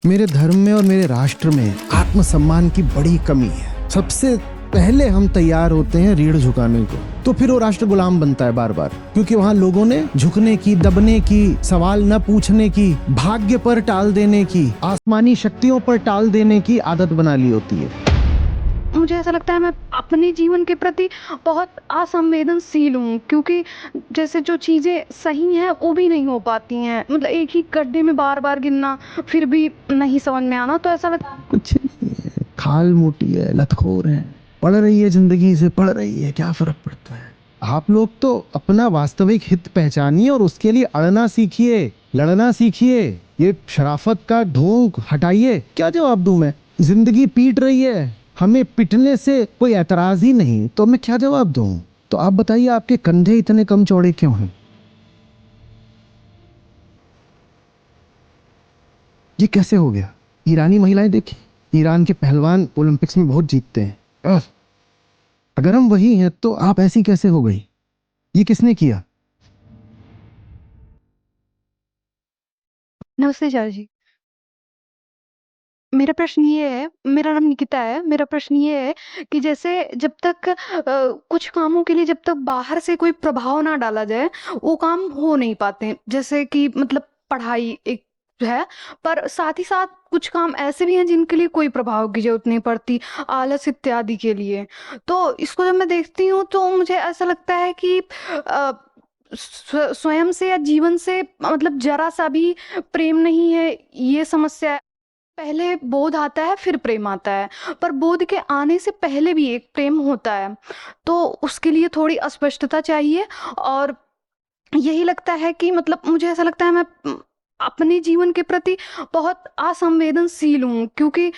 मेरे धर्म में और मेरे राष्ट्र में आत्मसम्मान की बड़ी कमी है। सबसे पहले हम तैयार होते हैं रीढ़ झुकाने को, तो फिर वो राष्ट्र गुलाम बनता है बार बार, क्योंकि वहां लोगों ने झुकने की, दबने की, सवाल न पूछने की, भाग्य पर टाल देने की, आसमानी शक्तियों पर टाल देने की आदत बना ली होती है। मुझे ऐसा लगता है मैं अपने जीवन के प्रति बहुत असंवेदनशील हूँ, क्योंकि जैसे जो चीज़ें सही हैं वो भी नहीं हो पाती हैं। मतलब एक ही गड्ढे में बार बार गिरना, फिर भी नहीं समझ में आना, तो ऐसा लगता है कुछ नहीं है, खाल मोटी है, लतखोर है, पढ़ रही है, जिंदगी से पढ़ रही है, क्या फर्क पड़ता है। आप लोग तो अपना वास्तविक हित पहचानिए और उसके लिए अड़ना सीखिए, लड़ना सीखिए। ये शराफत का ढोंग हटाइए। क्या जवाब दूं मैं? जिंदगी पीट रही है, हमें पिटने से कोई एतराज ही नहीं, तो मैं क्या जवाब दूं? तो आप बताइए, आपके कंधे इतने कम चौड़े क्यों हैं? ये कैसे हो गया? ईरानी महिलाएं देखी, ईरान के पहलवान ओलंपिक्स में बहुत जीतते हैं। अगर हम वही हैं तो आप ऐसी कैसे हो गई? ये किसने किया? नमस्ते चाचा जी। मेरा प्रश्न ये है, मेरा नाम निकिता है। मेरा प्रश्न ये है कि जैसे जब तक कुछ कामों के लिए जब तक बाहर से कोई प्रभाव ना डाला जाए, वो काम हो नहीं पाते हैं। जैसे कि मतलब पढ़ाई एक है, पर साथ ही साथ कुछ काम ऐसे भी हैं जिनके लिए कोई प्रभाव की जरूरत नहीं पड़ती, आलस इत्यादि के लिए। तो इसको जब मैं देखती हूँ तो मुझे ऐसा लगता है कि अ, स्वयं से या जीवन से मतलब जरा सा भी प्रेम नहीं है, ये समस्या है। पहले बोध आता है फिर प्रेम आता है, पर बोध के आने से पहले भी एक प्रेम होता है। तो उसके लिए थोड़ी अस्पष्टता चाहिए। और यही लगता है कि मतलब मुझे ऐसा लगता है मैं अपने जीवन के प्रति बहुत असंवेदनशील हूँ, क्योंकि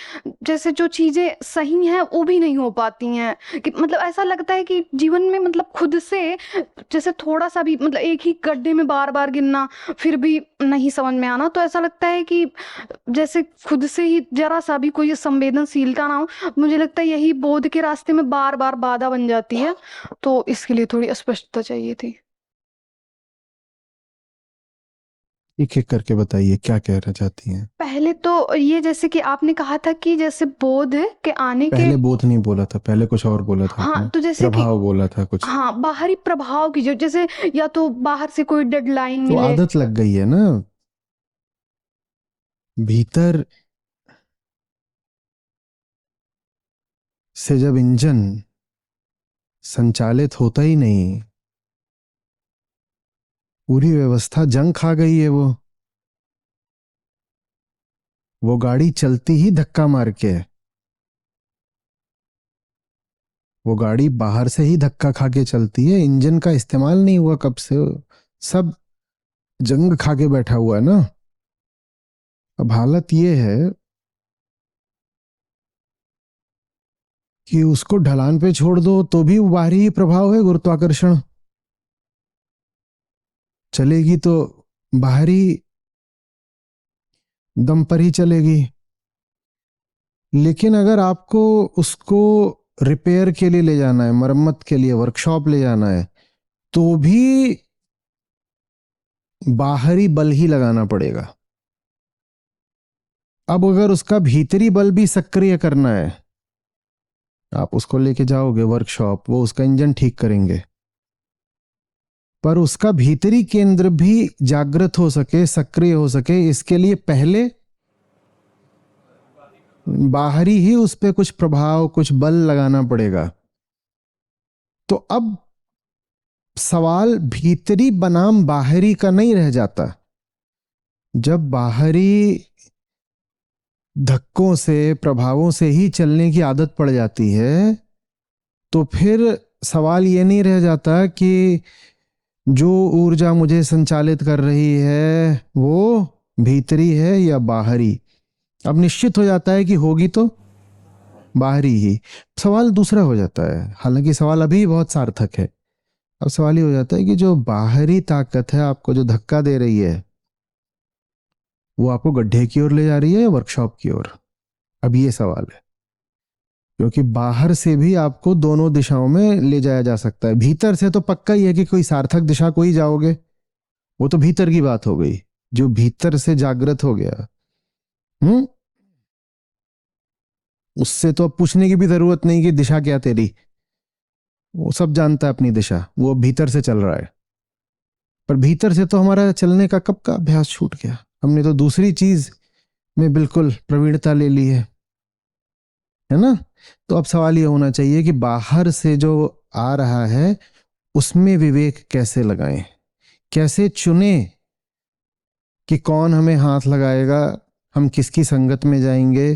जैसे जो चीज़ें सही हैं वो भी नहीं हो पाती हैं। कि मतलब ऐसा लगता है कि जीवन में मतलब खुद से जैसे थोड़ा सा भी मतलब एक ही गड्ढे में बार बार गिरना, फिर भी नहीं समझ में आना, तो ऐसा लगता है कि जैसे खुद से ही जरा सा भी कोई संवेदनशीलता ना हो। मुझे लगता है यही बोध के रास्ते में बार बार बाधा बन जाती है। तो इसके लिए थोड़ी स्पष्टता चाहिए थी। एक एक करके बताइए, क्या कहना चाहती हैं? पहले तो ये जैसे कि आपने कहा था कि जैसे बोध के आने के पहले बोध नहीं बोला था, पहले कुछ और बोला था हाँ, आपने। तो जैसे कि प्रभाव बोला था कुछ। हाँ, बाहरी प्रभाव की जो जैसे या तो बाहर से कोई डेडलाइन तो मिले। आदत लग गई है ना भीतर से। जब इंजन संचालित होता ही नहीं, पूरी व्यवस्था जंग खा गई है। वो गाड़ी चलती ही धक्का मार के है। वो गाड़ी बाहर से ही धक्का खा के चलती है, इंजन का इस्तेमाल नहीं हुआ कब से। सब जंग खा के बैठा हुआ है ना। अब हालत ये है कि उसको ढलान पे छोड़ दो तो भी बाहरी ही प्रभाव है, गुरुत्वाकर्षण। चलेगी तो बाहरी दम पर ही चलेगी। लेकिन अगर आपको उसको रिपेयर के लिए ले जाना है, मरम्मत के लिए वर्कशॉप ले जाना है, तो भी बाहरी बल ही लगाना पड़ेगा। अब अगर उसका भीतरी बल भी सक्रिय करना है, आप उसको लेके जाओगे वर्कशॉप, वो उसका इंजन ठीक करेंगे, पर उसका भीतरी केंद्र भी जागृत हो सके, सक्रिय हो सके, इसके लिए पहले बाहरी ही उस पे कुछ प्रभाव, कुछ बल लगाना पड़ेगा। तो अब सवाल भीतरी बनाम बाहरी का नहीं रह जाता। जब बाहरी धक्कों से, प्रभावों से ही चलने की आदत पड़ जाती है, तो फिर सवाल ये नहीं रह जाता कि जो ऊर्जा मुझे संचालित कर रही है वो भीतरी है या बाहरी। अब निश्चित हो जाता है कि होगी तो बाहरी ही। सवाल दूसरा हो जाता है, हालांकि सवाल अभी बहुत सार्थक है। अब सवाल ये हो जाता है कि जो बाहरी ताकत है आपको जो धक्का दे रही है, वो आपको गड्ढे की ओर ले जा रही है या वर्कशॉप की ओर? अब ये सवाल है, क्योंकि बाहर से भी आपको दोनों दिशाओं में ले जाया जा सकता है। भीतर से तो पक्का ही है कि कोई सार्थक दिशा को ही जाओगे, वो तो भीतर की बात हो गई। जो भीतर से जागृत हो गया, हम्म उससे तो अब पूछने की भी जरूरत नहीं कि दिशा क्या तेरी, वो सब जानता है अपनी दिशा, वो भीतर से चल रहा है। पर भीतर से तो हमारा चलने का कब का अभ्यास छूट गया, हमने तो दूसरी चीज में बिल्कुल प्रवीणता ले ली है ना। तो अब सवाल ये होना चाहिए कि बाहर से जो आ रहा है उसमें विवेक कैसे लगाएं, कैसे चुने कि कौन हमें हाथ लगाएगा, हम किसकी संगत में जाएंगे,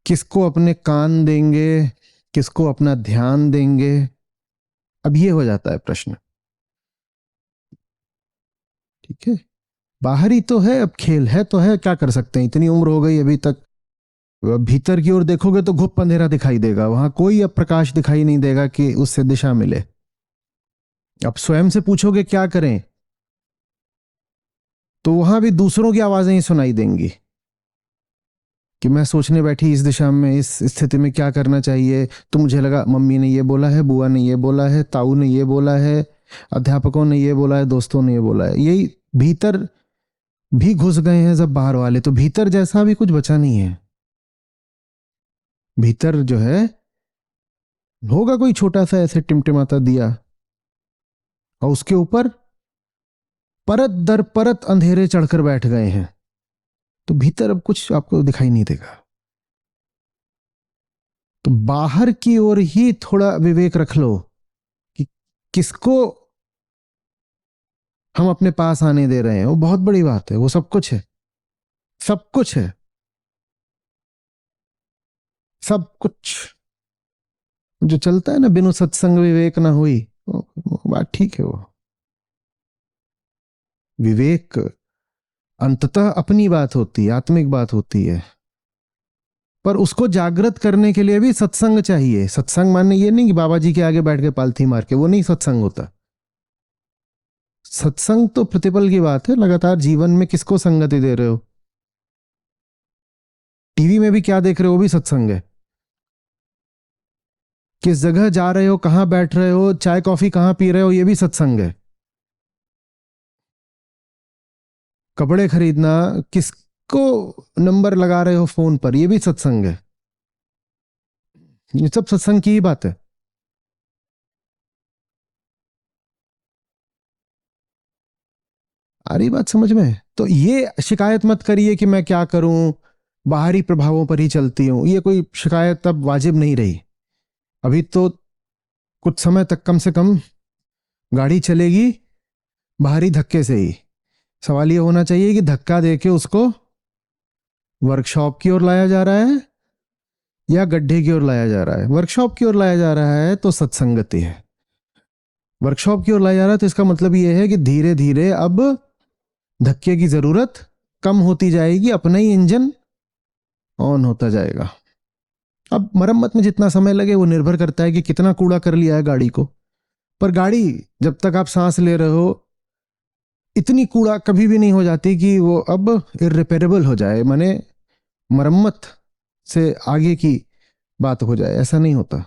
किसको अपने कान देंगे, किसको अपना ध्यान देंगे। अब ये हो जाता है प्रश्न। ठीक है, बाहर ही तो है, अब खेल है तो है, क्या कर सकते हैं, इतनी उम्र हो गई अभी तक। भीतर की ओर देखोगे तो घुप अंधेरा दिखाई देगा, वहां कोई अब प्रकाश दिखाई नहीं देगा कि उससे दिशा मिले। अब स्वयं से पूछोगे क्या करें, तो वहां भी दूसरों की आवाजें ही सुनाई देंगी कि मैं सोचने बैठी इस दिशा में, इस स्थिति में क्या करना चाहिए। तो मुझे लगा मम्मी ने ये बोला है, बुआ ने ये बोला है, ताऊ ने ये बोला है, अध्यापकों ने ये बोला है, दोस्तों ने ये बोला है। यही भीतर भी घुस गए हैं जब बाहर वाले, तो भीतर जैसा भी कुछ बचा नहीं है। भीतर जो है होगा कोई छोटा सा ऐसे टिमटिमाता दिया, और उसके ऊपर परत दर परत अंधेरे चढ़कर बैठ गए हैं, तो भीतर अब कुछ आपको दिखाई नहीं देगा। तो बाहर की ओर ही थोड़ा विवेक रख लो कि किसको हम अपने पास आने दे रहे हैं, वो बहुत बड़ी बात है। वो सब कुछ है, सब कुछ है, सब कुछ जो चलता है ना, बिनु सत्संग विवेक ना हुई, वो बात ठीक है। वो विवेक अंततः अपनी बात होती है, आत्मिक बात होती है, पर उसको जागृत करने के लिए भी सत्संग चाहिए। सत्संग मानने ये नहीं कि बाबा जी के आगे बैठ के पालथी मार के, वो नहीं सत्संग होता। सत्संग तो प्रतिपल की बात है, लगातार जीवन में किसको संगति दे रहे हो, टीवी में भी क्या देख रहे हो, वो भी सत्संग है। किस जगह जा रहे हो, कहां बैठ रहे हो, चाय कॉफी कहां पी रहे हो, ये भी सत्संग है। कपड़े खरीदना, किसको नंबर लगा रहे हो फोन पर, ये भी सत्संग है। ये सब सत्संग की ही बात है। आ रही बात समझ में? तो ये शिकायत मत करिए कि मैं क्या करूं, बाहरी प्रभावों पर ही चलती हूं, ये कोई शिकायत अब वाजिब नहीं रही। अभी तो कुछ समय तक कम से कम गाड़ी चलेगी बाहरी धक्के से ही। सवाल ये होना चाहिए कि धक्का देके उसको वर्कशॉप की ओर लाया जा रहा है या गड्ढे की ओर लाया जा रहा है। वर्कशॉप की ओर लाया जा रहा है तो सत्संगति है। वर्कशॉप की ओर लाया जा रहा है तो इसका मतलब ये है कि धीरे धीरे अब धक्के की जरूरत कम होती जाएगी, अपना ही इंजन ऑन होता जाएगा। अब मरम्मत में जितना समय लगे वो निर्भर करता है कि कितना कूड़ा कर लिया है गाड़ी को। पर गाड़ी जब तक आप सांस ले रहे हो, इतनी कूड़ा कभी भी नहीं हो जाती कि वो अब इररिपेरेबल हो जाए, माने मरम्मत से आगे की बात हो जाए, ऐसा नहीं होता।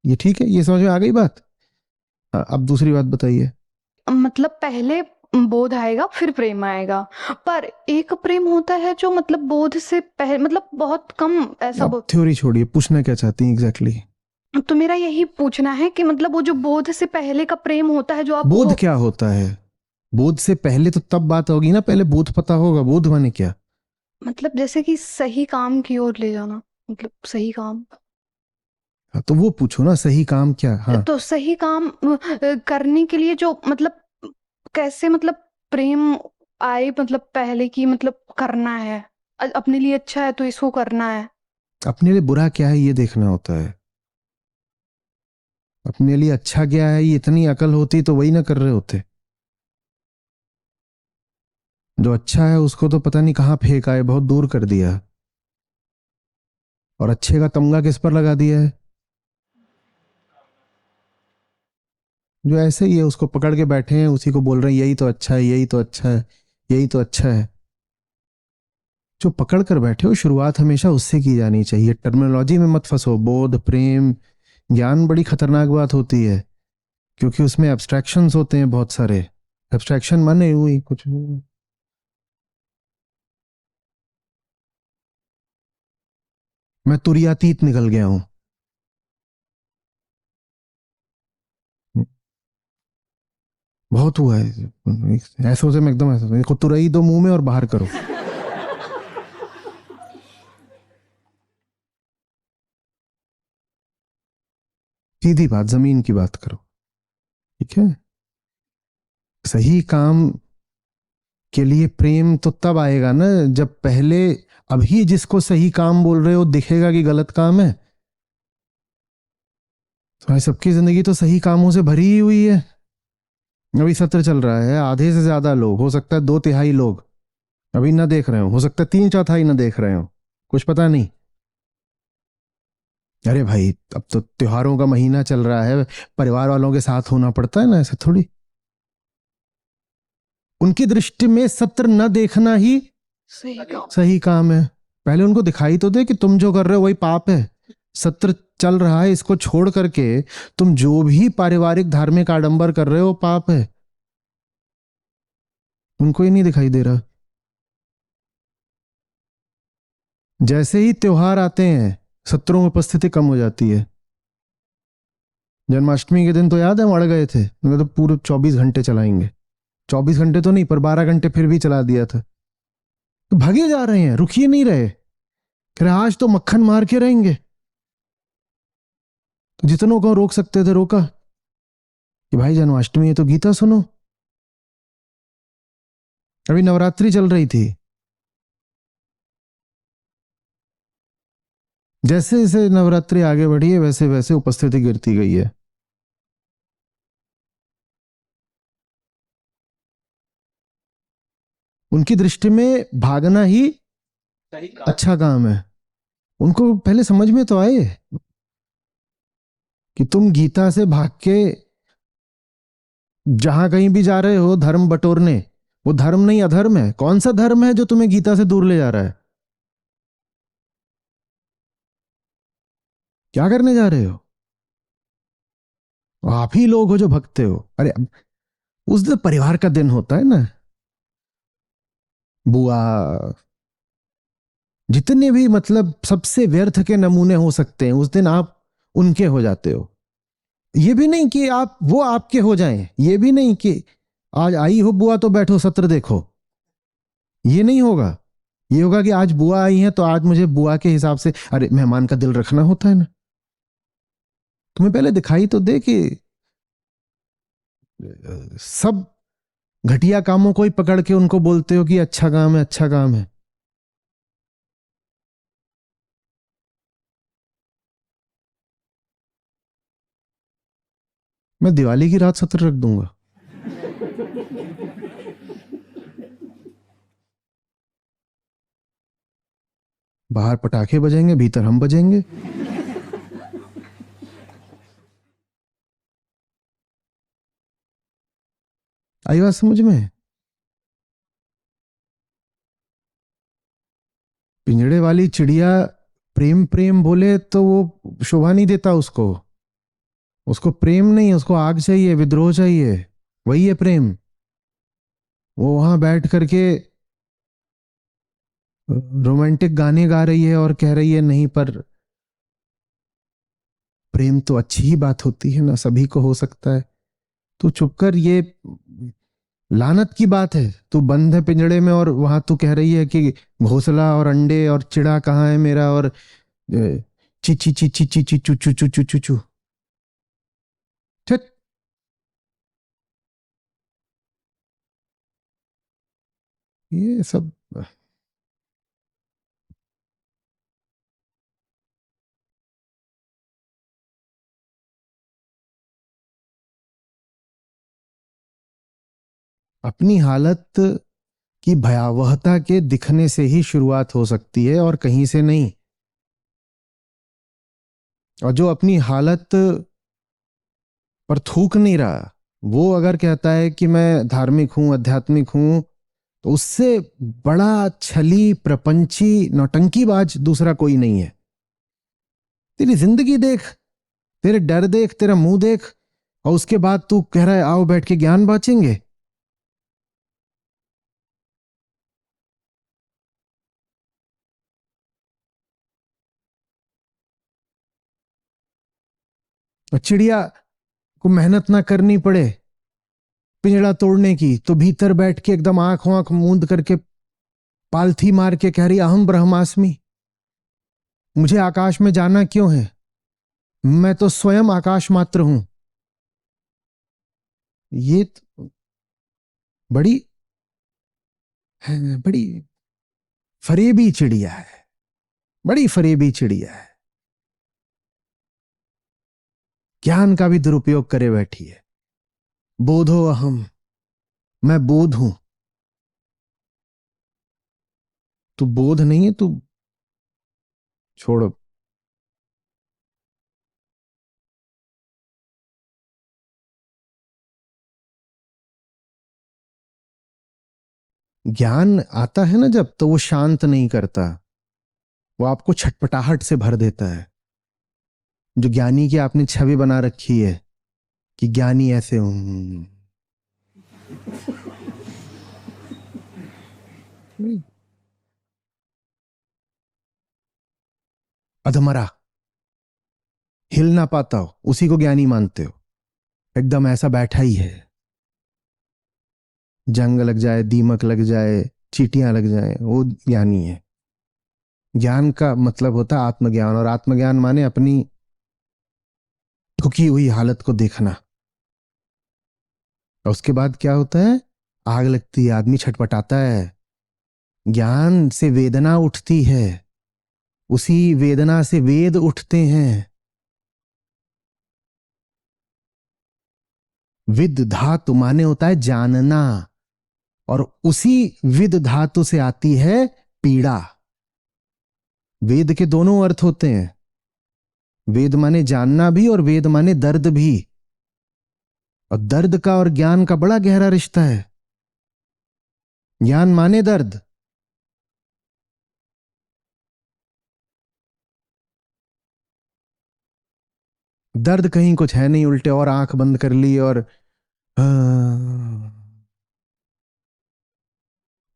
ये ठीक है, ये समझ में आ गई बात। हाँ, अब दूसरी बात बताइए। मतलब पहले बोध आएगा फिर प्रेम आएगा, पर एक प्रेम होता है जो मतलब बोध से पहले, मतलब बहुत कम ऐसा अब थ्योरी छोड़िए, पूछना क्या चाहती हैं एग्जैक्टली? तो मेरा यही पूछना है कि मतलब वो जो बोध से पहले का प्रेम होता है जो आप बोध क्या होता है? बोध से पहले तो तब बात होगी ना, पहले बोध पता होगा। बोध माने क्या? मतलब जैसे कि सही काम की ओर ले जाना, मतलब सही काम। हाँ, तो वो पूछो ना, सही काम क्या? हाँ, तो सही काम करने के लिए जो मतलब कैसे मतलब प्रेम आए, मतलब पहले की मतलब करना है, अपने लिए अच्छा है तो इसको करना है। अपने लिए बुरा क्या है ये देखना होता है। अपने लिए अच्छा क्या है, ये इतनी अकल होती तो वही ना कर रहे होते। जो अच्छा है उसको तो पता नहीं कहाँ फेंका है, बहुत दूर कर दिया, और अच्छे का तमगा किस पर लगा दिया है। जो ऐसे ही है उसको पकड़ के बैठे हैं, उसी को बोल रहे हैं यही तो अच्छा है, यही तो अच्छा है, यही तो अच्छा है। जो पकड़ कर बैठे हो, शुरुआत हमेशा उससे की जानी चाहिए। टर्मिनोलॉजी में मत फंसो। बोध, प्रेम, ज्ञान बड़ी खतरनाक बात होती है, क्योंकि उसमें एब्स्ट्रैक्शंस होते हैं बहुत सारे। एब्स्ट्रैक्शन माने हुई कुछ मैं तुरियातीत निकल गया हूं। बहुत हुआ है ऐसों से, मैं एकदम ऐसा खुद तुरई दो मुंह में और बाहर करो। सीधी बात, जमीन की बात करो, ठीक है। सही काम के लिए प्रेम तो तब आएगा ना जब पहले, अभी जिसको सही काम बोल रहे हो दिखेगा कि गलत काम है। तो भाई सबकी जिंदगी तो सही कामों से भरी ही हुई है। अभी सत्र चल रहा है, आधे से ज्यादा लोग, हो सकता है 2/3 लोग अभी ना देख रहे हो सकता है 3/4 ना देख रहे हो, कुछ पता नहीं। अरे भाई अब तो त्योहारों का महीना चल रहा है, परिवार वालों के साथ होना पड़ता है ना, ऐसा थोड़ी। उनकी दृष्टि में सत्र न देखना ही सही काम है। पहले उनको दिखाई तो दे कि तुम जो कर रहे हो वही पाप है। सत्र चल रहा है, इसको छोड़ करके तुम जो भी पारिवारिक धार्मिक आडंबर कर रहे हो पाप है। उनको ही नहीं दिखाई दे रहा। जैसे ही त्योहार आते हैं सत्रों में उपस्थिति कम हो जाती है। जन्माष्टमी के दिन तो याद है हम अड़ गए थे, मैं तो पूरे 24 घंटे चलाएंगे। 24 घंटे तो नहीं पर 12 घंटे फिर भी चला दिया था। तो भागे जा रहे हैं, रुकिए नहीं रहे, कह रहे आज तो मक्खन मार के रहेंगे। तो जितनों को रोक सकते थे रोका कि भाई जन्माष्टमी है तो गीता सुनो। अभी नवरात्रि चल रही थी, जैसे जैसे नवरात्रि आगे बढ़ी है वैसे वैसे उपस्थिति गिरती गई है। उनकी दृष्टि में भागना ही अच्छा काम है। उनको पहले समझ में तो आए कि तुम गीता से भाग के जहां कहीं भी जा रहे हो धर्म बटोरने, वो धर्म नहीं अधर्म है। कौन सा धर्म है जो तुम्हें गीता से दूर ले जा रहा है? क्या करने जा रहे हो? आप ही लोग हो जो भगते हो। अरे उस दिन परिवार का दिन होता है ना, बुआ, जितने भी मतलब सबसे व्यर्थ के नमूने हो सकते हैं उस दिन आप उनके हो जाते हो। ये भी नहीं कि आप वो आपके हो जाएं, ये भी नहीं कि आज आई हो बुआ तो बैठो सत्र देखो, ये नहीं होगा। ये होगा कि आज बुआ आई है तो आज मुझे बुआ के हिसाब से, अरे मेहमान का दिल रखना होता है ना। तुम्हें पहले दिखाई तो दे कि सब घटिया कामों को ही पकड़ के उनको बोलते हो कि अच्छा काम है अच्छा काम है। मैं दिवाली की रात सत्र रख दूंगा। बाहर पटाखे बजेंगे, भीतर हम बजेंगे। आई बात समझ में? पिंजड़े वाली चिड़िया प्रेम प्रेम बोले तो वो शोभा नहीं देता उसको। उसको प्रेम नहीं, उसको आग चाहिए, विद्रोह चाहिए, वही है प्रेम। वो वहां बैठ करके रोमांटिक गाने गा रही है और कह रही है नहीं, पर प्रेम तो अच्छी ही बात होती है ना, सभी को हो सकता है। तू चुप कर, ये लानत की बात है। तू बंद है पिंजड़े में और वहां तू कह रही है कि घोंसला और अंडे और चिड़ा कहाँ है मेरा, और ची ची ची ची ची ची चू चू चू चू चू चू। ठट। ये सब अपनी हालत की भयावहता के दिखने से ही शुरुआत हो सकती है और कहीं से नहीं। और जो अपनी हालत पर थूक नहीं रहा, वो अगर कहता है कि मैं धार्मिक हूं आध्यात्मिक हूं, तो उससे बड़ा छली प्रपंची नौटंकीबाज दूसरा कोई नहीं है। तेरी जिंदगी देख, तेरे डर देख, तेरा मुंह देख, और उसके बाद तू कह रहा है आओ बैठ के ज्ञान बांचेंगे। और चिड़िया को मेहनत ना करनी पड़े पिंजड़ा तोड़ने की, तो भीतर बैठ के एकदम आंख वाँख मूंद करके पालथी मार के कह रही अहम ब्रह्मास्मि, मुझे आकाश में जाना क्यों है, मैं तो स्वयं आकाश मात्र हूं। ये बड़ी बड़ी फरेबी चिड़िया है, बड़ी फरेबी चिड़िया है, ज्ञान का भी दुरुपयोग करे बैठी है। बोधो अहम, मैं बोध हूं। तू बोध नहीं है, तू छोड़ो। ज्ञान आता है ना जब, तो वो शांत नहीं करता, वो आपको छटपटाहट से भर देता है। जो ज्ञानी की आपने छवि बना रखी है कि ज्ञानी ऐसे अधमरा, हिल ना पाता हो, उसी को ज्ञानी मानते हो। एकदम ऐसा बैठा ही है, जंग लग जाए, दीमक लग जाए, चींटियां लग जाए, वो ज्ञानी है। ज्ञान का मतलब होता है आत्मज्ञान, और आत्मज्ञान माने अपनी ठुकी हुई हालत को देखना। और उसके बाद क्या होता है, आग लगती है, आदमी छटपटाता है, ज्ञान से वेदना उठती है, उसी वेदना से वेद उठते हैं। विद धातु माने होता है जानना, और उसी विद धातु से आती है पीड़ा। वेद के दोनों अर्थ होते हैं, वेद माने जानना भी और वेद माने दर्द भी। और दर्द का और ज्ञान का बड़ा गहरा रिश्ता है। ज्ञान माने दर्द, दर्द कहीं कुछ है नहीं, उल्टे और आंख बंद कर ली और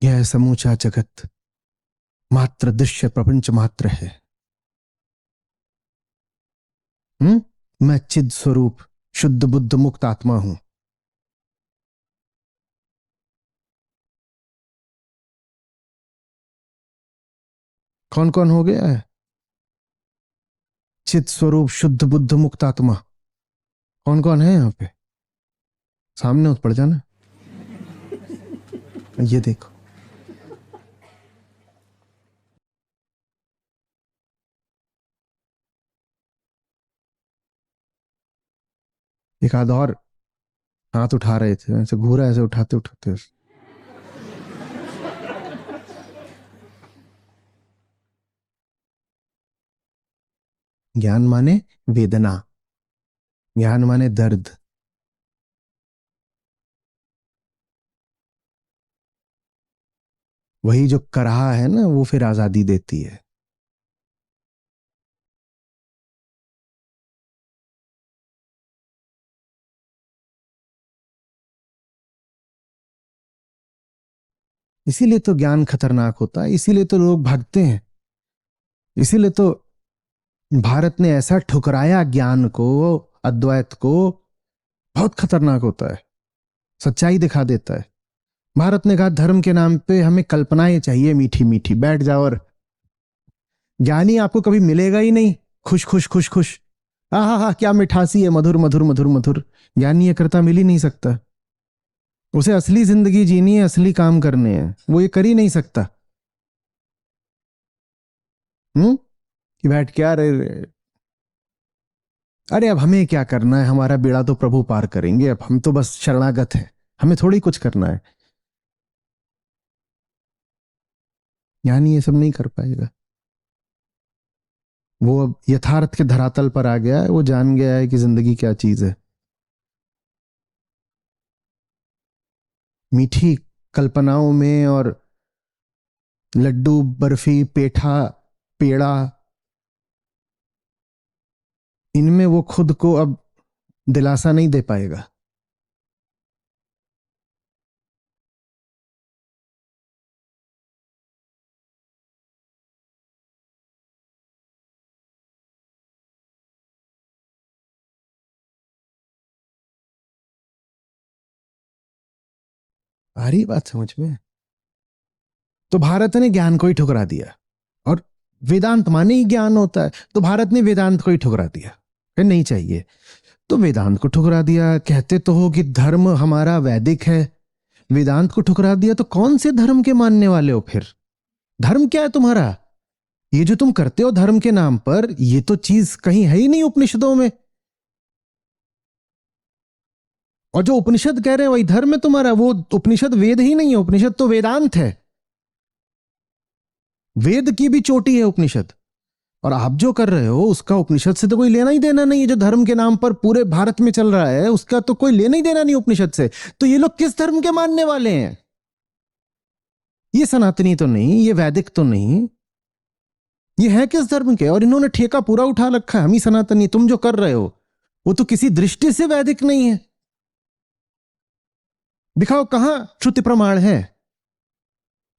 यह समूचा जगत मात्र दृश्य प्रपंच मात्र है। मैं चिद स्वरूप शुद्ध बुद्ध मुक्त आत्मा हूं। कौन कौन हो गया है चित स्वरूप शुद्ध बुद्ध मुक्त आत्मा? कौन कौन है यहां पे? सामने उठ पड़ जाना। ये देखो, एक आध और हाथ उठा रहे थे, ऐसे घूरा, ऐसे उठाते उठाते। ज्ञान माने वेदना, ज्ञान माने दर्द। वही जो कराहा है ना, वो फिर आजादी देती है। इसीलिए तो ज्ञान खतरनाक होता है, इसीलिए तो लोग भागते हैं, इसीलिए तो भारत ने ऐसा ठुकराया ज्ञान को, अद्वैत को। बहुत खतरनाक होता है, सच्चाई दिखा देता है। भारत ने कहा धर्म के नाम पे हमें कल्पनाएं चाहिए मीठी मीठी, बैठ जाओ, और ज्ञानी आपको कभी मिलेगा ही नहीं। खुश खुश खुश खुश, हा हा, क्या मिठासी है, मधुर मधुर मधुर मधुर। ज्ञानी ये करता मिल ही नहीं सकता। उसे असली जिंदगी जीनी है, असली काम करने हैं, वो ये कर ही नहीं सकता। कि बैठ के अरे, अरे अब हमें क्या करना है, हमारा बेड़ा तो प्रभु पार करेंगे, अब हम तो बस शरणागत हैं, हमें थोड़ी कुछ करना है। ज्ञानी ये सब नहीं कर पाएगा। वो अब यथार्थ के धरातल पर आ गया है, वो जान गया है कि जिंदगी क्या चीज है। मीठी कल्पनाओं में और लड्डू बर्फी पेठा पेड़ा, इनमें वो खुद को अब दिलासा नहीं दे पाएगा। आ रही बात समझ में? तो भारत ने ज्ञान को ही ठुकरा दिया, और वेदांत माने ही ज्ञान होता है, तो भारत ने वेदांत को ही ठुकरा दिया, फिर नहीं चाहिए। तो वेदांत को ठुकरा दिया, कहते तो हो कि धर्म हमारा वैदिक है, वेदांत को ठुकरा दिया, तो कौन से धर्म के मानने वाले हो फिर? धर्म क्या है तुम्हारा? ये जो तुम करते हो धर्म के नाम पर, ये तो चीज कहीं है ही नहीं उपनिषदों में। और जो उपनिषद कह रहे हैं वही धर्म है तुम्हारा। वो उपनिषद वेद ही नहीं है, उपनिषद तो वेदांत है। वेद की भी चोटी है उपनिषद। और आप जो कर रहे हो उसका उपनिषद से तो कोई लेना ही देना नहीं है। जो धर्म के नाम पर पूरे भारत में चल रहा है उसका तो कोई लेना ही देना नहीं उपनिषद से। तो ये लोग किस धर्म के मानने वाले हैं? ये सनातनी तो नहीं, ये वैदिक तो नहीं, ये है किस धर्म के? और इन्होंने ठेका पूरा उठा रखा है, हम ही सनातनी। तुम जो कर रहे हो वो तो किसी दृष्टि से वैदिक नहीं है। दिखाओ कहां श्रुति प्रमाण है,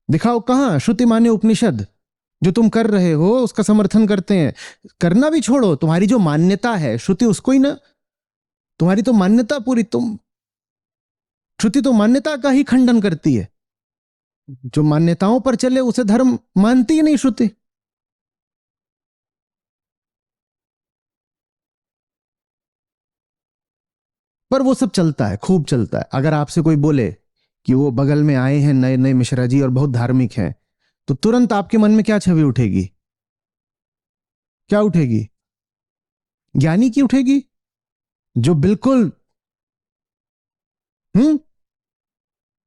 दिखाओ कहां श्रुति मान्य उपनिषद जो तुम कर रहे हो उसका समर्थन करते हैं। करना भी छोड़ो, तुम्हारी जो मान्यता है श्रुति उसको ही ना, तुम्हारी तो मान्यता पूरी, तुम श्रुति तो मान्यता का ही खंडन करती है। जो मान्यताओं पर चले उसे धर्म मानती ही नहीं श्रुति। पर वो सब चलता है, खूब चलता है। अगर आपसे कोई बोले कि वो बगल में आए हैं नए नए मिश्रा जी और बहुत धार्मिक हैं, तो तुरंत आपके मन में क्या छवि उठेगी? क्या उठेगी? ज्ञानी की उठेगी, जो बिल्कुल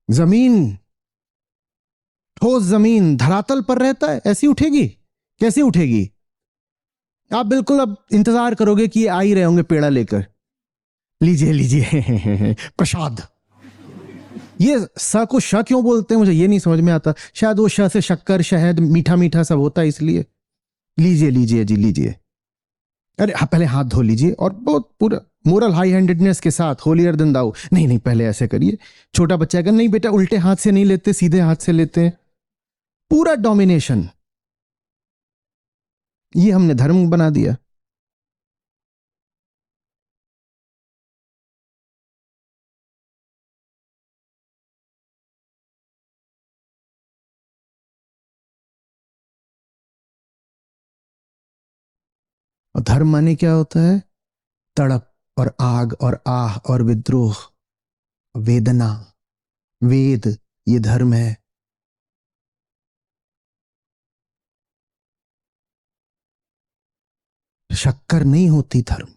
जमीन, ठोस जमीन धरातल पर रहता है, ऐसी उठेगी? कैसे उठेगी? आप बिल्कुल अब इंतजार करोगे कि ये आ ही रहे होंगे पेड़ा लेकर, लीजिए लीजिए प्रसाद। ये स को श क्यों बोलते हैं मुझे ये नहीं समझ में आता। शायद वो श से शक्कर, शहद, मीठा मीठा सब होता है इसलिए। लीजिए लीजिए जी लीजिए। अरे हाँ, पहले हाथ धो लीजिए, और बहुत पूरा मोरल हाई हैंडेडनेस के साथ, होलियर देन दाऊ। नहीं नहीं, पहले ऐसे करिए। छोटा बच्चा अगर नहीं बेटा उल्टे हाथ से नहीं लेते, सीधे हाथ से लेते हैं। पूरा डोमिनेशन, ये हमने धर्म बना दिया। और धर्म माने क्या होता है? तड़प और आग और आह और विद्रोह, वेदना, वेद, ये धर्म है। शक्कर नहीं होती धर्म।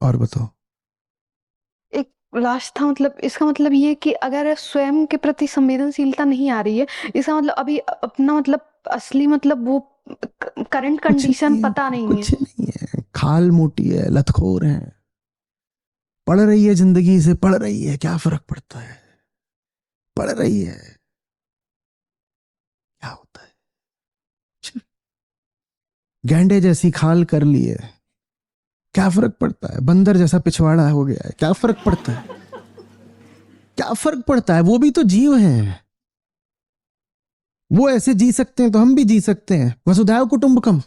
और बताओ। एक लास्ट था, मतलब इसका मतलब ये कि अगर स्वयं के प्रति संवेदनशीलता नहीं आ रही है, इसका मतलब अभी अपना मतलब असली मतलब वो करंट कुछ कंडीशन नहीं है, पता नहीं है। कुछ नहीं है। खाल मोटी है, लतखोर है, पढ़ रही है जिंदगी से, पढ़ रही है, क्या फर्क पड़ता है? पढ़ रही है, क्या होता है? गैंडे जैसी खाल कर ली है, क्या फर्क पड़ता है? बंदर जैसा पिछवाड़ा हो गया है, क्या फर्क पड़ता है? क्या फर्क पड़ता है? वो भी तो जीव हैं। वो ऐसे जी सकते हैं तो हम भी जी सकते हैं। वसुधैव कुटुंबकम,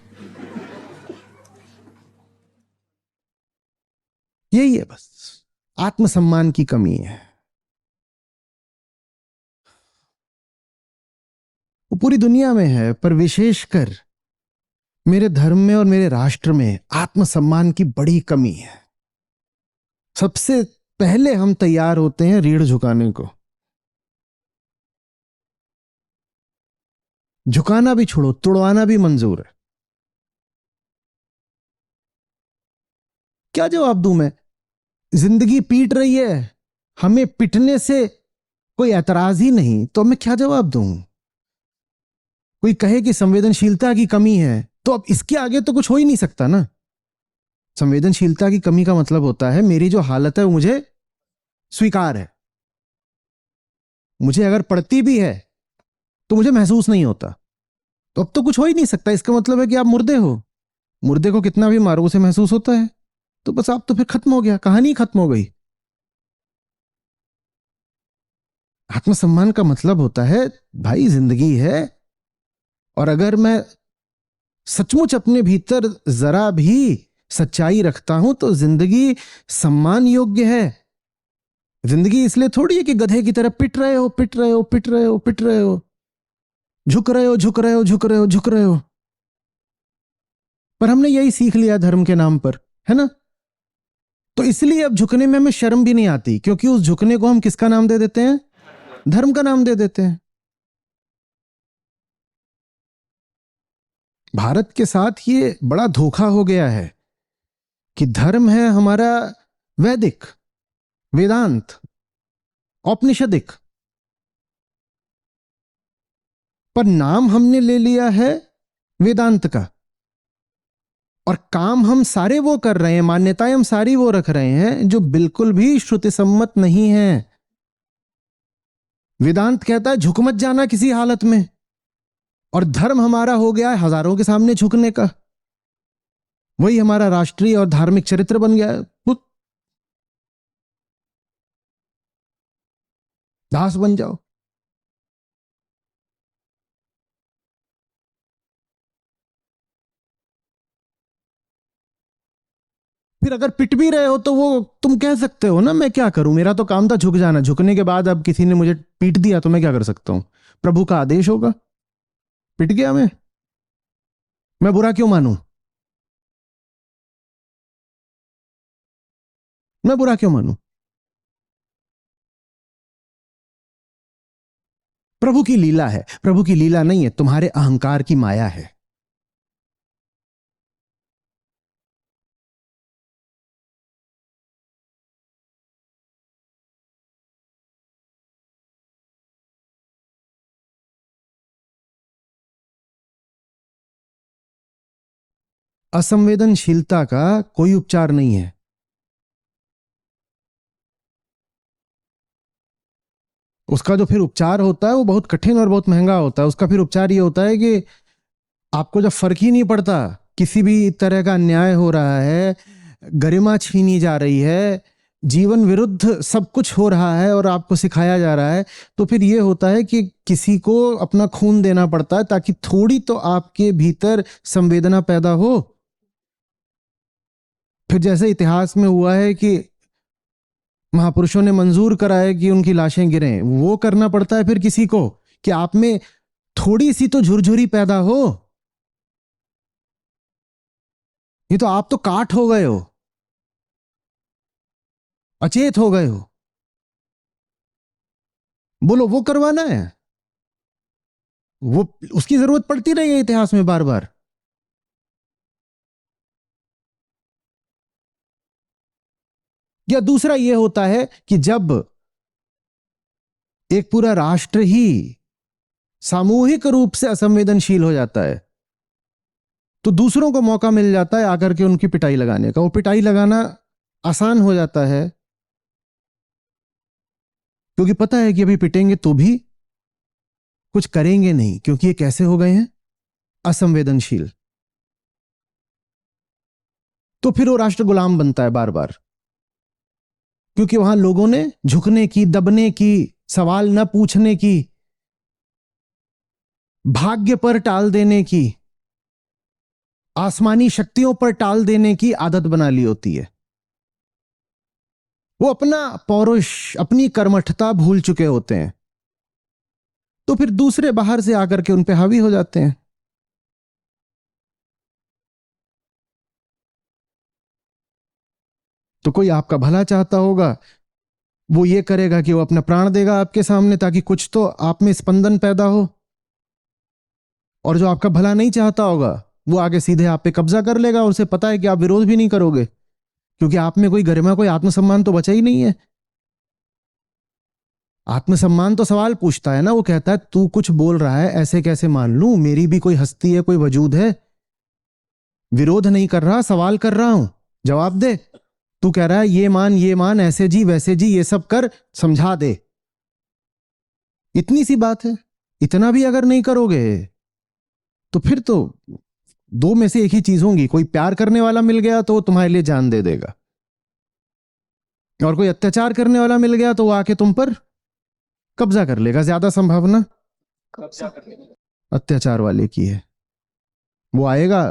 यही है बस। आत्मसम्मान की कमी है। वो पूरी दुनिया में है, पर विशेषकर मेरे धर्म में और मेरे राष्ट्र में आत्मसम्मान की बड़ी कमी है। सबसे पहले हम तैयार होते हैं रीढ़ झुकाने को। झुकाना भी छोड़ो, तुड़वाना भी मंजूर है। क्या जवाब दूं मैं? जिंदगी पीट रही है, हमें पिटने से कोई ऐतराज ही नहीं, तो मैं क्या जवाब दूं? कोई कहे कि संवेदनशीलता की कमी है, तो अब इसके आगे तो कुछ हो ही नहीं सकता ना। संवेदनशीलता की कमी का मतलब होता है मेरी जो हालत है वो मुझे स्वीकार है। मुझे अगर पड़ती भी है तो मुझे महसूस नहीं होता, तो अब तो कुछ हो ही नहीं सकता। इसका मतलब है कि आप मुर्दे हो। मुर्दे को कितना भी मारो उसे महसूस होता है, तो बस आप तो फिर खत्म हो गया, कहानी खत्म हो गई। आत्मसम्मान का मतलब होता है भाई जिंदगी है, और अगर मैं सचमुच अपने भीतर जरा भी सच्चाई रखता हूं तो जिंदगी सम्मान योग्य है। जिंदगी इसलिए थोड़ी है कि गधे की तरह पिट रहे हो, पिट रहे हो, पिट रहे हो, पिट रहे हो, झुक रहे हो, झुक रहे हो, झुक रहे हो, झुक रहे हो। पर हमने यही सीख लिया धर्म के नाम पर, है ना? तो इसलिए अब झुकने में हमें शर्म भी नहीं आती, क्योंकि उस झुकने को हम किसका नाम दे देते हैं? धर्म का नाम दे देते हैं। भारत के साथ ये बड़ा धोखा हो गया है कि धर्म है हमारा वैदिक, वेदांत, औपनिषदिक, पर नाम हमने ले लिया है वेदांत का, और काम हम सारे वो कर रहे हैं, मान्यताएं हम सारी वो रख रहे हैं जो बिल्कुल भी श्रुति सम्मत नहीं है। वेदांत कहता है झुक मत जाना किसी हालत में, और धर्म हमारा हो गया है हजारों के सामने झुकने का। वही हमारा राष्ट्रीय और धार्मिक चरित्र बन गया है। दास बन जाओ। फिर अगर पिट भी रहे हो तो वो तुम कह सकते हो ना, मैं क्या करूं, मेरा तो काम था झुक जाना, झुकने के बाद अब किसी ने मुझे पीट दिया तो मैं क्या कर सकता हूं? प्रभु का आदेश होगा, पिट गया मैं बुरा क्यों मानूं? मैं बुरा क्यों मानूं? प्रभु की लीला है, प्रभु की लीला नहीं है, तुम्हारे अहंकार की माया है। असंवेदनशीलता का कोई उपचार नहीं है। उसका जो फिर उपचार होता है वो बहुत कठिन और बहुत महंगा होता है। उसका फिर उपचार ये होता है कि आपको जब फर्क ही नहीं पड़ता, किसी भी तरह का अन्याय हो रहा है, गरिमा छीनी जा रही है, जीवन विरुद्ध सब कुछ हो रहा है और आपको सिखाया जा रहा है, तो फिर ये होता है कि किसी को अपना खून देना पड़ता है ताकि थोड़ी तो आपके भीतर संवेदना पैदा हो। फिर जैसे इतिहास में हुआ है कि महापुरुषों ने मंजूर कराया कि उनकी लाशें गिरें, वो करना पड़ता है फिर किसी को कि आप में थोड़ी सी तो झुरझुरी पैदा हो। ये तो आप तो काठ हो गए हो, अचेत हो गए हो। बोलो वो करवाना है, वो उसकी जरूरत पड़ती रही है इतिहास में बार बार। या दूसरा ये होता है कि जब एक पूरा राष्ट्र ही सामूहिक रूप से असंवेदनशील हो जाता है तो दूसरों को मौका मिल जाता है आकर के उनकी पिटाई लगाने का। वो पिटाई लगाना आसान हो जाता है क्योंकि पता है कि अभी पिटेंगे तो भी कुछ करेंगे नहीं, क्योंकि ये कैसे हो गए हैं? असंवेदनशील। तो फिर वो राष्ट्र गुलाम बनता है बार बार, क्योंकि वहां लोगों ने झुकने की, दबने की, सवाल न पूछने की, भाग्य पर टाल देने की, आसमानी शक्तियों पर टाल देने की आदत बना ली होती है। वो अपना पौरुष, अपनी कर्मठता भूल चुके होते हैं, तो फिर दूसरे बाहर से आकर के उन पे हावी हो जाते हैं। तो कोई आपका भला चाहता होगा, वो ये करेगा कि वो अपना प्राण देगा आपके सामने ताकि कुछ तो आप में स्पंदन पैदा हो, और जो आपका भला नहीं चाहता होगा वो आगे सीधे आप पे कब्जा कर लेगा, और उसे पता है कि आप विरोध भी नहीं करोगे क्योंकि आप में कोई गरिमा, कोई आत्मसम्मान तो बचा ही नहीं है। आत्मसम्मान तो सवाल पूछता है ना, वो कहता है तू कुछ बोल रहा है, ऐसे कैसे मान लूं, मेरी भी कोई हस्ती है, कोई वजूद है। विरोध नहीं कर रहा, सवाल कर रहा हूं, जवाब दे। तू कह रहा है ये मान, ऐसे जी वैसे जी, ये सब कर, समझा दे। इतनी सी बात है। इतना भी अगर नहीं करोगे तो फिर तो दो में से एक ही चीज होगी, कोई प्यार करने वाला मिल गया तो वो तुम्हारे लिए जान दे देगा, और कोई अत्याचार करने वाला मिल गया तो वो आके तुम पर कब्जा कर लेगा। ज्यादा संभावना अत्याचार वाले की है। वो आएगा,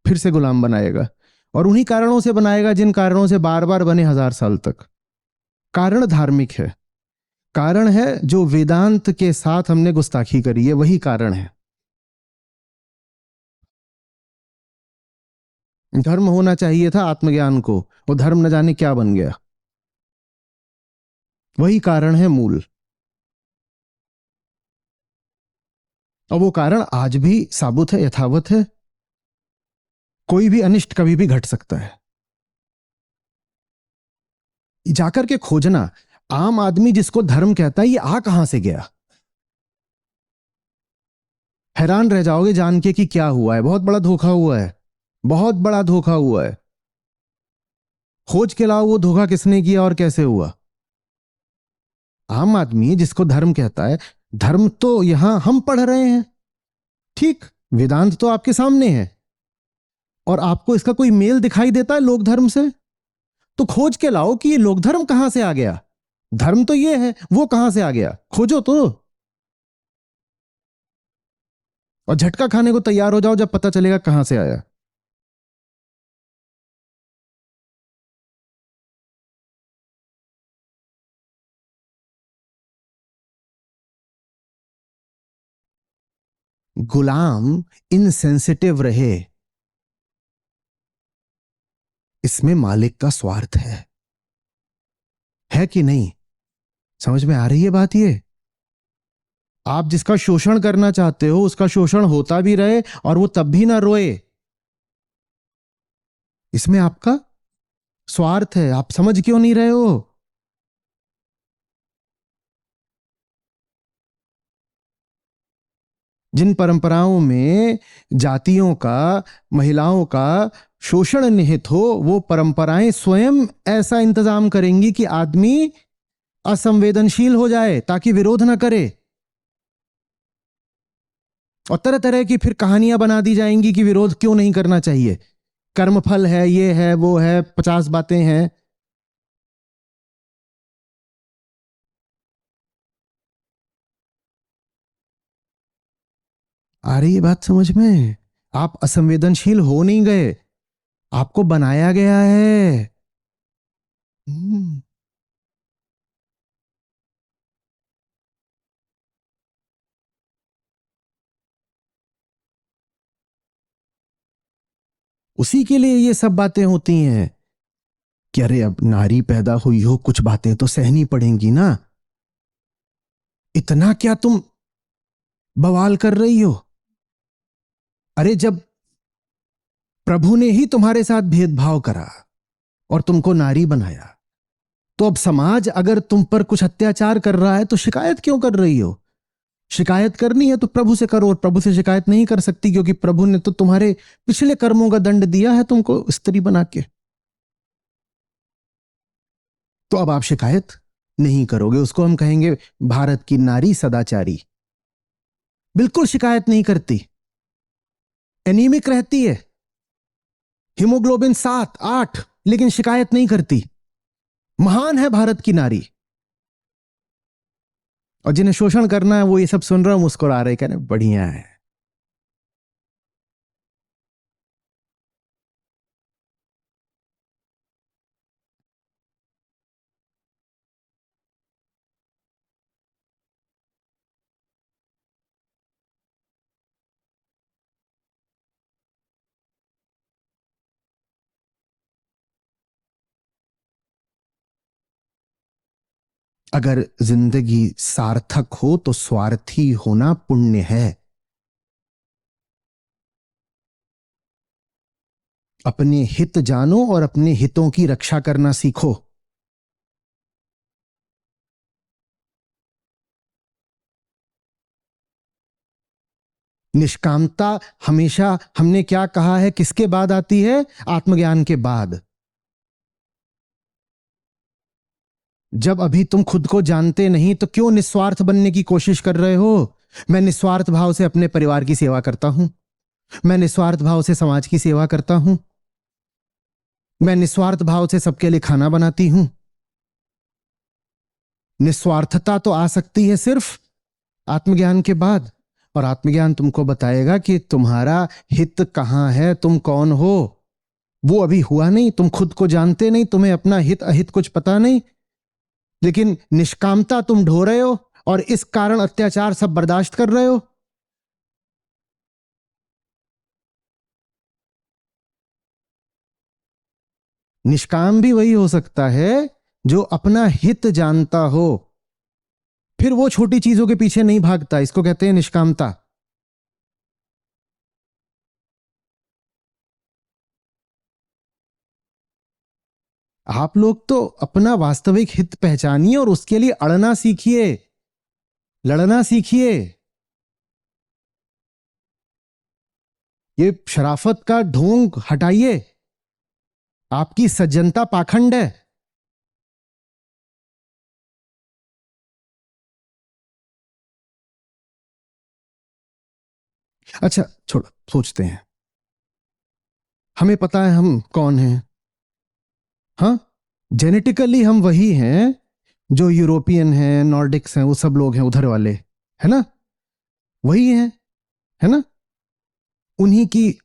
फिर से गुलाम बनाएगा, और उन्हीं कारणों से बनाएगा जिन कारणों से बार बार बने 1000 साल तक। कारण धार्मिक है, कारण है जो वेदांत के साथ हमने गुस्ताखी करी है, वही कारण है। धर्म होना चाहिए था आत्मज्ञान को, वो धर्म न जाने क्या बन गया। वही कारण है मूल, और वो कारण आज भी साबुत है, यथावत है। कोई भी अनिष्ट कभी भी घट सकता है। जाकर के खोजना, आम आदमी जिसको धर्म कहता है, ये आ कहां से गया। हैरान रह जाओगे जान के कि क्या हुआ है। बहुत बड़ा धोखा हुआ है, बहुत बड़ा धोखा हुआ है। खोज के लाओ वो धोखा किसने किया और कैसे हुआ। आम आदमी जिसको धर्म कहता है, धर्म तो यहां हम पढ़ रहे हैं, ठीक, वेदांत तो आपके सामने है, और आपको इसका कोई मेल दिखाई देता है लोक धर्म से? तो खोज के लाओ कि ये लोक धर्म कहां से आ गया। धर्म तो ये है, वो कहां से आ गया, खोजो तो। और झटका खाने को तैयार हो जाओ जब पता चलेगा कहां से आया। गुलाम इनसेंसिटिव रहे, इसमें मालिक का स्वार्थ है कि नहीं? समझ में आ रही है बात? ये आप जिसका शोषण करना चाहते हो उसका शोषण होता भी रहे और वो तब भी ना रोए, इसमें आपका स्वार्थ है। आप समझ क्यों नहीं रहे हो? जिन परंपराओं में जातियों का, महिलाओं का शोषण निहित हो, वो परंपराएं स्वयं ऐसा इंतजाम करेंगी कि आदमी असंवेदनशील हो जाए ताकि विरोध ना करे। और तरह तरह की फिर कहानियां बना दी जाएंगी कि विरोध क्यों नहीं करना चाहिए, कर्मफल है, ये है, वो है, 50 बातें हैं। आ रही है बात समझ में? आप असंवेदनशील हो नहीं गए, आपको बनाया गया है। हम्म। उसी के लिए ये सब बातें होती हैं कि अरे अब नारी पैदा हुई हो, कुछ बातें तो सहनी पड़ेंगी ना, इतना क्या तुम बवाल कर रही हो। अरे जब प्रभु ने ही तुम्हारे साथ भेदभाव करा और तुमको नारी बनाया, तो अब समाज अगर तुम पर कुछ अत्याचार कर रहा है तो शिकायत क्यों कर रही हो? शिकायत करनी है तो प्रभु से करो, और प्रभु से शिकायत नहीं कर सकती क्योंकि प्रभु ने तो तुम्हारे पिछले कर्मों का दंड दिया है तुमको स्त्री बना के। तो अब आप शिकायत नहीं करोगे, उसको हम कहेंगे भारत की नारी सदाचारी। बिल्कुल शिकायत नहीं करती, एनीमिक रहती है, हीमोग्लोबिन 7-8, लेकिन शिकायत नहीं करती। महान है भारत की नारी। और जिन्हें शोषण करना है वो ये सब सुन रहे हो, मुस्कुरा रहे, कह रहे बढ़िया है। अगर जिंदगी सार्थक हो तो स्वार्थी होना पुण्य है। अपने हित जानो और अपने हितों की रक्षा करना सीखो। निष्कामता हमेशा, हमने क्या कहा है, किसके बाद आती है? आत्मज्ञान के बाद। जब अभी तुम खुद को जानते नहीं तो क्यों निस्वार्थ बनने की कोशिश कर रहे हो? मैं निस्वार्थ भाव से अपने परिवार की सेवा करता हूं, मैं निस्वार्थ भाव से समाज की सेवा करता हूं, मैं निस्वार्थ भाव से सबके लिए खाना बनाती हूं। निस्वार्थता तो आ सकती है सिर्फ आत्मज्ञान के बाद। और आत्मज्ञान तुमको बताएगा कि तुम्हारा हित कहाँ है, तुम कौन हो। वो अभी हुआ नहीं, तुम खुद को जानते नहीं, तुम्हें अपना हित अहित कुछ पता नहीं, लेकिन निष्कामता तुम ढो रहे हो और इस कारण अत्याचार सब बर्दाश्त कर रहे हो। निष्काम भी वही हो सकता है जो अपना हित जानता हो, फिर वो छोटी चीजों के पीछे नहीं भागता। इसको कहते हैं निष्कामता। आप लोग तो अपना वास्तविक हित पहचानिए और उसके लिए अड़ना सीखिए, लड़ना सीखिए। ये शराफत का ढोंग हटाइए, आपकी सज्जनता पाखंड है। अच्छा छोड़ो, सोचते हैं। हमें पता है हम कौन हैं। हाँ, जेनेटिकली हम वही हैं जो यूरोपियन हैं, नॉर्डिक्स हैं, वो सब लोग हैं उधर वाले, है ना, वही हैं, है ना। उन्हीं की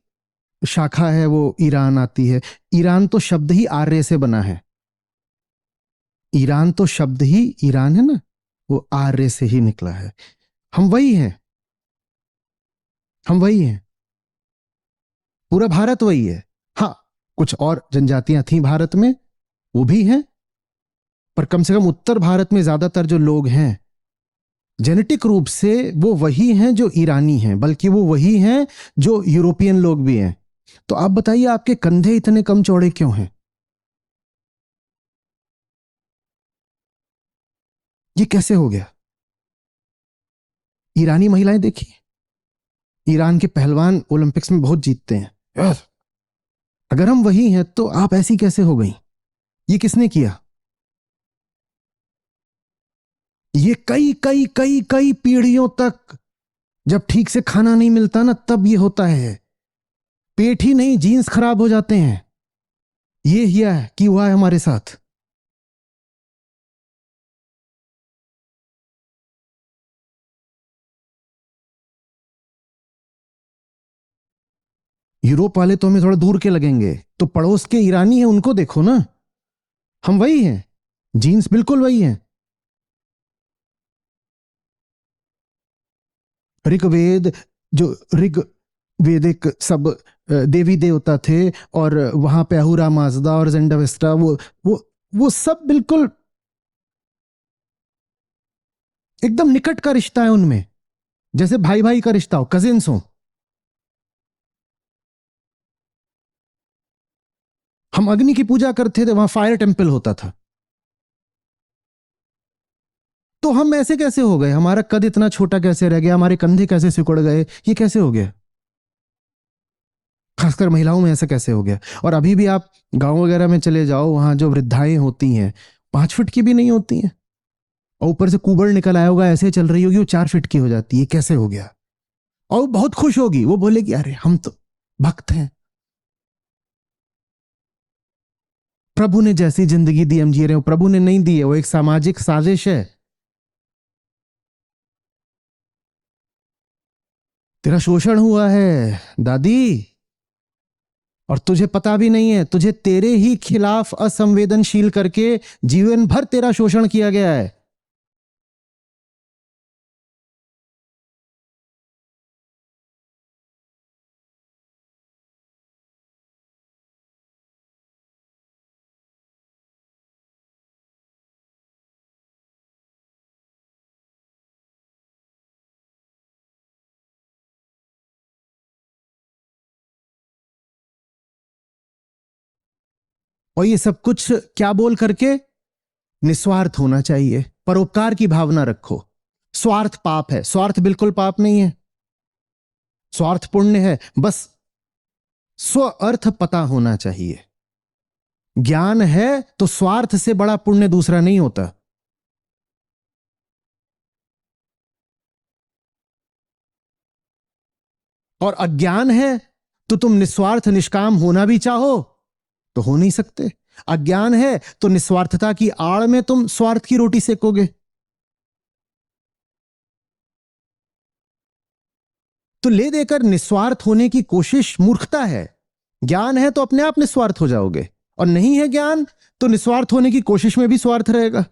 शाखा है वो ईरान आती है। ईरान तो शब्द ही आर्य से बना है। ईरान तो शब्द ही ईरान है ना, वो आर्य से ही निकला है। हम वही हैं, हम वही हैं, पूरा भारत वही है। हाँ, कुछ और जनजातियां थी भारत में, वो भी हैं, पर कम से कम उत्तर भारत में ज्यादातर जो लोग हैं जेनेटिक रूप से वो वही हैं जो ईरानी हैं, बल्कि वो वही हैं जो यूरोपियन लोग भी हैं। तो आप बताइए, आपके कंधे इतने कम चौड़े क्यों हैं? ये कैसे हो गया? ईरानी महिलाएं देखी, ईरान के पहलवान ओलंपिक्स में बहुत जीतते हैं यार। अगर हम वही हैं तो आप ऐसी कैसे हो गई? ये किसने किया? ये कई कई कई कई पीढ़ियों तक जब ठीक से खाना नहीं मिलता ना, तब ये होता है। पेट ही नहीं, जीन्स खराब हो जाते हैं। ये हिया है कि हुआ है हमारे साथ। यूरोप वाले तो हमें थोड़ा दूर के लगेंगे, तो पड़ोस के ईरानी हैं उनको देखो ना, हम वही हैं, जीन्स बिल्कुल वही हैं। ऋग्वेद, जो ऋग वेदिक सब देवी देवता थे, और वहां पे अहुरा माजदा और जेंडावेस्टा, वो वो सब बिल्कुल एकदम निकट का रिश्ता है उनमें, जैसे भाई भाई का रिश्ता हो, कजिन्स हो। हम अग्नि की पूजा करते थे, वहां फायर टेम्पल होता था। तो हम ऐसे कैसे हो गए? हमारा कद इतना छोटा कैसे रह गया? हमारे कंधे कैसे सिकुड़ गए? ये कैसे हो गया? खासकर महिलाओं में ऐसा कैसे हो गया? और अभी भी आप गांव वगैरह में चले जाओ, वहां जो वृद्धाएं होती हैं 5 फीट की भी नहीं होती हैं, और ऊपर से कुबड़ निकल आया होगा, ऐसे चल रही होगी, वो 4 फीट की हो जाती है। कैसे हो गया? और वो बहुत खुश होगी, वो बोलेगी अरे हम तो भक्त हैं, प्रभु ने जैसी जिंदगी दी हम जी रहे हो। प्रभु ने नहीं दी है, वो एक सामाजिक साजिश है। तेरा शोषण हुआ है दादी, और तुझे पता भी नहीं है। तुझे तेरे ही खिलाफ असंवेदनशील करके जीवन भर तेरा शोषण किया गया है। और ये सब कुछ क्या बोल करके? निस्वार्थ होना चाहिए, परोपकार की भावना रखो। स्वार्थ पाप है, स्वार्थ बिल्कुल पाप नहीं है, स्वार्थ पुण्य है। बस स्व अर्थ पता होना चाहिए। ज्ञान है तो स्वार्थ से बड़ा पुण्य दूसरा नहीं होता। और अज्ञान है तो तुम निस्वार्थ निष्काम होना भी चाहो तो हो नहीं सकते। अज्ञान है तो निस्वार्थता की आड़ में तुम स्वार्थ की रोटी सेकोगे। तो ले देकर निस्वार्थ होने की कोशिश मूर्खता है। ज्ञान है तो अपने आप निस्वार्थ हो जाओगे, और नहीं है ज्ञान तो निस्वार्थ होने की कोशिश में भी स्वार्थ रहेगा।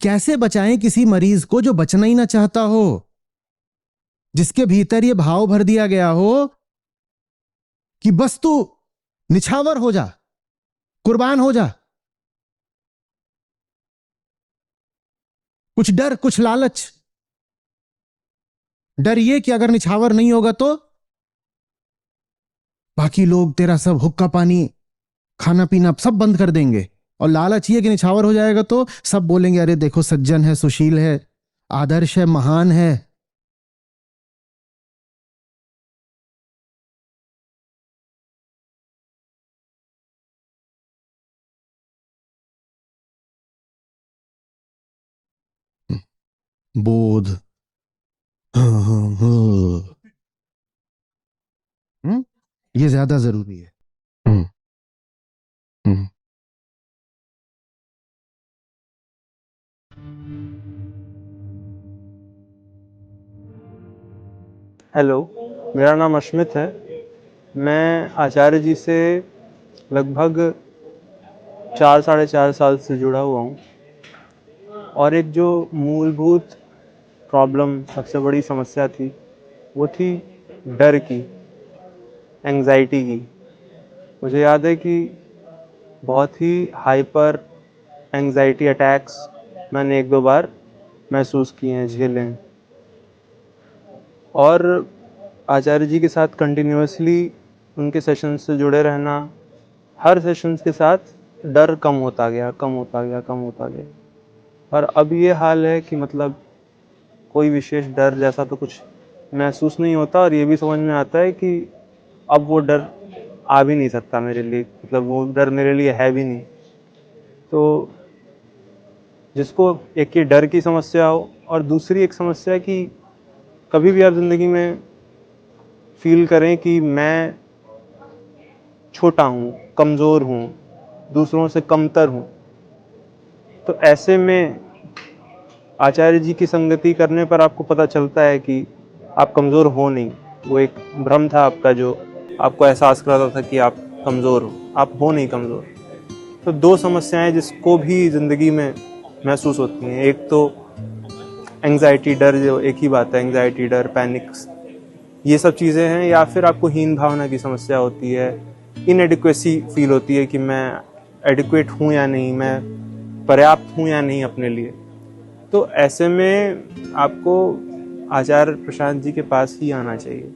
कैसे बचाएं किसी मरीज को जो बचना ही ना चाहता हो, जिसके भीतर ये भाव भर दिया गया हो कि बस तू निछावर हो जा, कुर्बान हो जा। कुछ डर, कुछ लालच। डर ये कि अगर निछावर नहीं होगा तो बाकी लोग तेरा सब हुक्का पानी, खाना पीना सब बंद कर देंगे। और लालच ये कि निछावर हो जाएगा तो सब बोलेंगे अरे देखो सज्जन है, सुशील है, आदर्श है, महान है। बोध। हाँ, हाँ, हाँ। ये ज्यादा जरूरी है। हम्म, हम्म। हेलो, मेरा नाम अश्मित है। मैं आचार्य जी से लगभग 4 साढ़े 4 साल से जुड़ा हुआ हूँ, और एक जो मूलभूत प्रॉब्लम, सबसे बड़ी समस्या थी, वो थी डर की, एंग्जाइटी की। मुझे याद है कि बहुत ही हाइपर एंग्जाइटी अटैक्स मैंने 1-2 बार महसूस किए हैं, झेले हैं। और आचार्य जी के साथ कंटिन्यूअसली उनके सेशंस से जुड़े रहना, हर सेशंस के साथ डर कम होता गया, कम होता गया, कम होता गया। और अब ये हाल है कि मतलब कोई विशेष डर जैसा तो कुछ महसूस नहीं होता, और ये भी समझ में आता है कि अब वो डर आ भी नहीं सकता मेरे लिए, मतलब वो डर मेरे लिए है भी नहीं। तो जिसको एक ये डर की समस्या हो, और दूसरी एक समस्या कि कभी भी आप ज़िंदगी में फील करें कि मैं छोटा हूँ, कमज़ोर हूँ, दूसरों से कमतर हूँ, तो ऐसे में आचार्य जी की संगति करने पर आपको पता चलता है कि आप कमज़ोर हो नहीं। वो एक भ्रम था आपका जो आपको एहसास कराता था कि आप कमज़ोर हो, आप हो नहीं कमज़ोर। तो 2 समस्याएं जिसको भी ज़िंदगी में महसूस होती हैं, एक तो एंग्जाइटी, डर, जो एक ही बात है, एंग्जाइटी, डर, पैनिक्स, ये सब चीज़ें हैं। या फिर आपको हीन भावना की समस्या होती है, इनएडिक्वेसी फील होती है कि मैं एडिक्वेट हूँ या नहीं, मैं पर्याप्त हूँ या नहीं अपने लिए। तो ऐसे में आपको आचार्य प्रशांत जी के पास ही आना चाहिए।